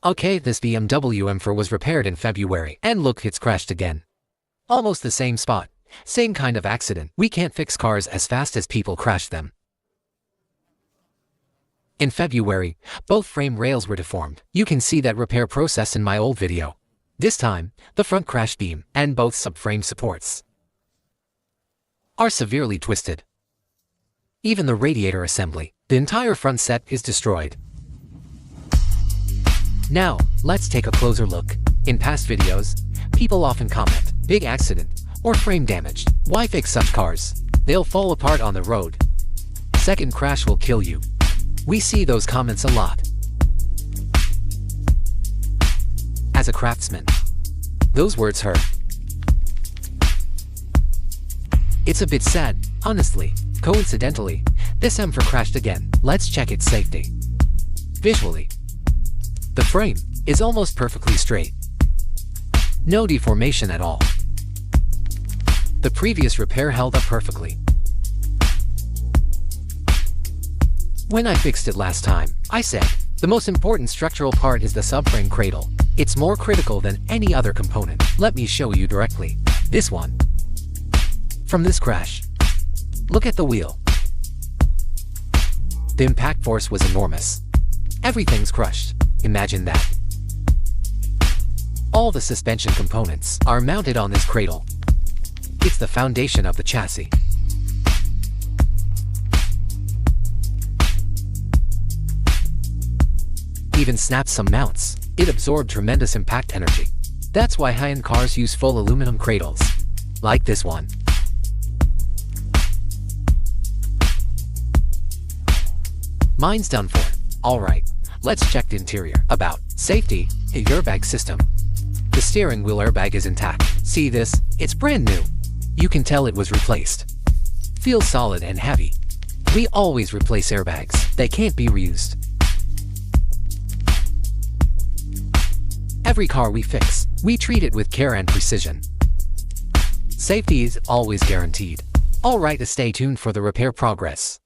Okay, this BMW M4 was repaired in February, and look, it's crashed again. Almost the same spot, same kind of accident. We can't fix cars as fast as people crash them. In February, both frame rails were deformed. You can see that repair process in my old video. This time, the front crash beam and both subframe supports are severely twisted. Even the radiator assembly, the entire front set, is destroyed. Now, let's take a closer look. In past videos, people often comment, big accident or frame damaged. Why fix such cars? They'll fall apart on the road. Second crash will kill you. We see those comments a lot. As a craftsman, those words hurt. It's a bit sad, honestly. Coincidentally, this M4 crashed again. Let's check its safety. Visually, the frame is almost perfectly straight. No deformation at all. The previous repair held up perfectly. When I fixed it last time, I said, the most important structural part is the subframe cradle. It's more critical than any other component. Let me show you directly. This one. From this crash. Look at the wheel. The impact force was enormous. Everything's crushed. Imagine that. All the suspension components are mounted on this cradle. It's the foundation of the chassis. Even snapped some mounts. It absorbed tremendous impact energy. That's why high-end cars use full aluminum cradles. Like this one. Mine's done for. Alright, let's check the interior. About safety, a airbag system. The steering wheel airbag is intact. See this? It's brand new. You can tell it was replaced. Feels solid and heavy. We always replace airbags. They can't be reused. Every car we fix, we treat it with care and precision. Safety is always guaranteed. Alright, stay tuned for the repair progress.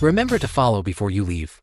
Remember to follow before you leave.